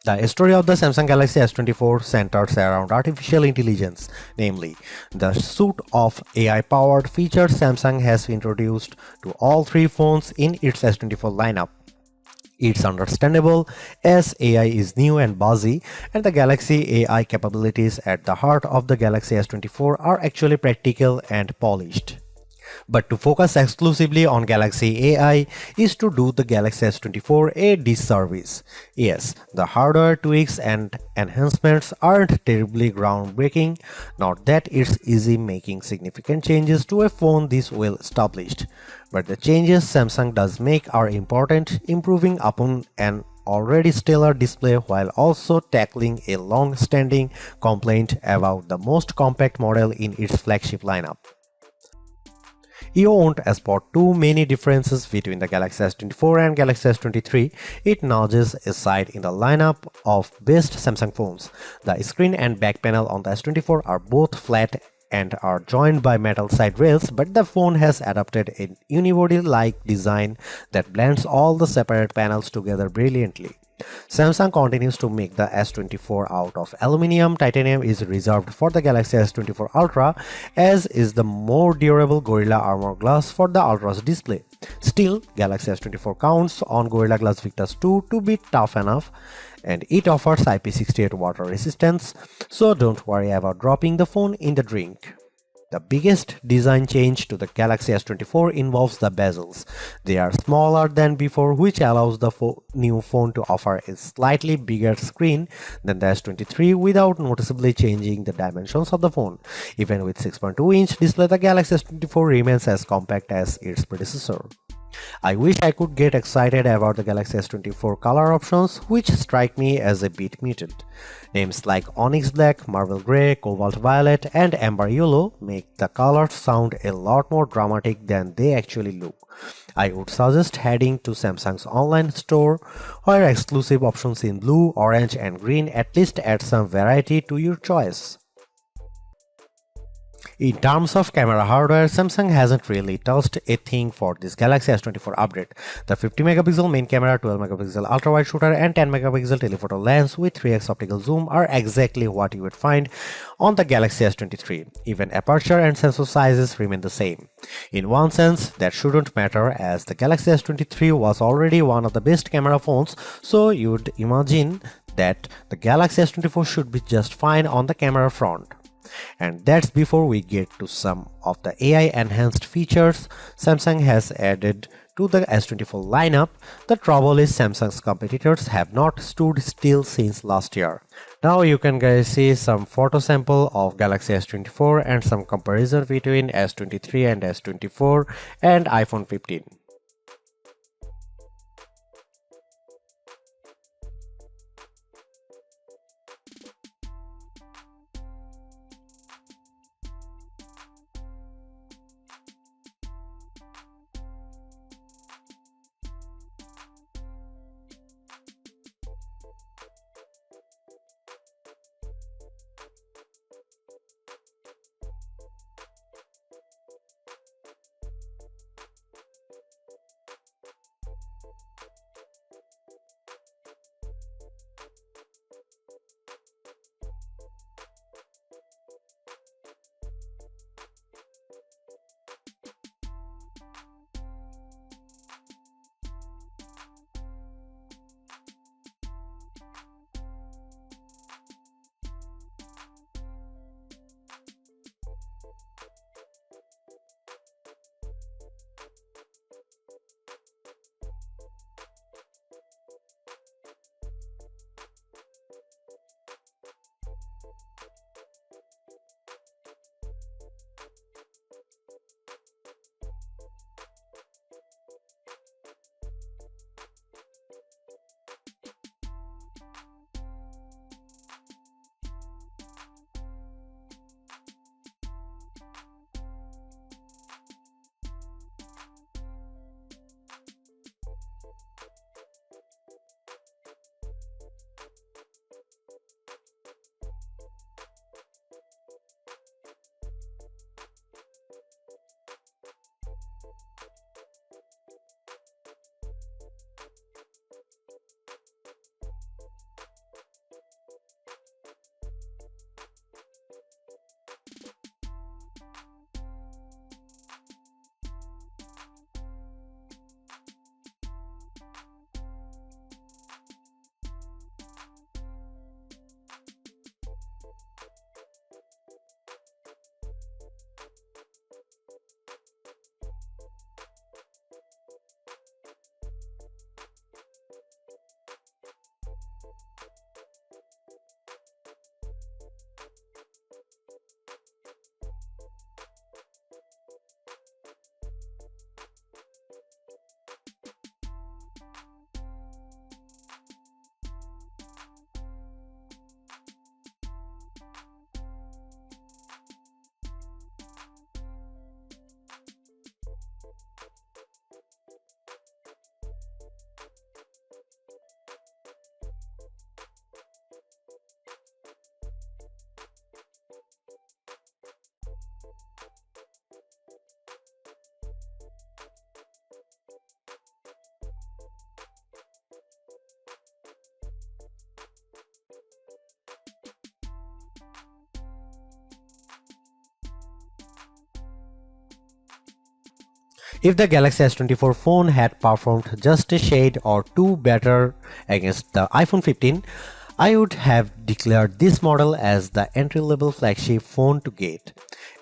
The story of the Samsung Galaxy S24 centers around artificial intelligence, namely, the suite of AI-powered features Samsung has introduced to all three phones in its S24 lineup. It's understandable as AI is new and buzzy, and the Galaxy AI capabilities at the heart of the Galaxy S24 are actually practical and polished. But to focus exclusively on Galaxy AI is to do the Galaxy S24 a disservice. Yes, the hardware tweaks and enhancements aren't terribly groundbreaking, not that it's easy making significant changes to a phone this well established. But the changes Samsung does make are important, improving upon an already stellar display while also tackling a long-standing complaint about the most compact model in its flagship lineup. You won't spot too many differences between the Galaxy S24 and Galaxy S23. It nudges aside in the lineup of best Samsung phones. The screen and back panel on the S24 are both flat and are joined by metal side rails, but the phone has adopted a unibody-like design that blends all the separate panels together brilliantly. Samsung continues to make the S24 out of aluminum. Titanium is reserved for the Galaxy S24 Ultra, as is the more durable Gorilla Armor Glass for the Ultra's display. Still, Galaxy S24 counts on Gorilla Glass Victus 2 to be tough enough, and it offers IP68 water resistance, so don't worry about dropping the phone in the drink. The biggest design change to the Galaxy S24 involves the bezels. They are smaller than before, which allows the new phone to offer a slightly bigger screen than the S23 without noticeably changing the dimensions of the phone. Even with 6.2-inch display, the Galaxy S24 remains as compact as its predecessor. I wish I could get excited about the Galaxy S24 color options, which strike me as a bit muted. Names like Onyx Black, Marble Grey, Cobalt Violet, and Amber Yellow make the colors sound a lot more dramatic than they actually look. I would suggest heading to Samsung's online store, where exclusive options in blue, orange, and green at least add some variety to your choice. In terms of camera hardware, Samsung hasn't really touched a thing for this Galaxy S24 update. The 50 megapixel main camera, 12 megapixel ultra-wide shooter, and 10 megapixel telephoto lens with 3x optical zoom are exactly what you would find on the Galaxy S23. Even aperture and sensor sizes remain the same. In one sense, that shouldn't matter, as the Galaxy S23 was already one of the best camera phones, so you'd imagine that the Galaxy S24 should be just fine on the camera front. And that's before we get to some of the AI enhanced features Samsung has added to the S24 lineup. The trouble is Samsung's competitors have not stood still since last year. Now you can guys see some photo sample of Galaxy S24 and some comparison between S23 and S24 and iPhone 15. If the Galaxy S24 phone had performed just a shade or two better against the iPhone 15, I would have declared this model as the entry-level flagship phone to get.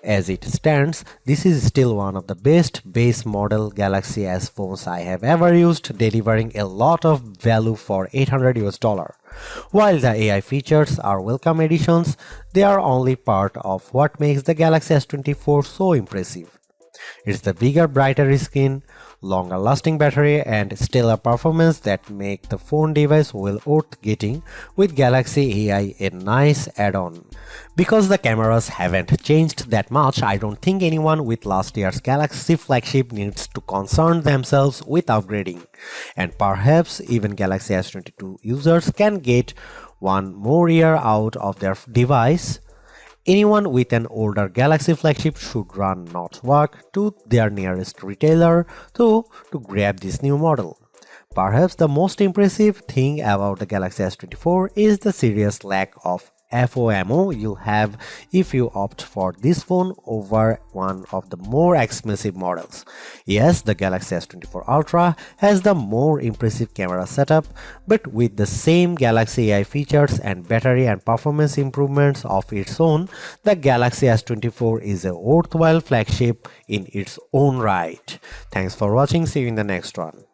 As it stands, this is still one of the best base model Galaxy S phones I have ever used, delivering a lot of value for $800. While the AI features are welcome additions, they are only part of what makes the Galaxy S24 so impressive. It's the bigger, brighter screen, longer lasting battery and stellar performance that make the phone device well worth getting, with Galaxy AI a nice add-on. Because the cameras haven't changed that much, I don't think anyone with last year's Galaxy flagship needs to concern themselves with upgrading. And perhaps even Galaxy S22 users can get one more year out of their device. Anyone with an older Galaxy flagship should run not walk to their nearest retailer to grab this new model. Perhaps the most impressive thing about the Galaxy S24 is the serious lack of FOMO you'll have if you opt for this phone over one of the more expensive models. Yes, the Galaxy S24 Ultra has the more impressive camera setup, but with the same Galaxy AI features and battery and performance improvements of its own, the Galaxy S24 is a worthwhile flagship in its own right. Thanks for watching. See you in the next one.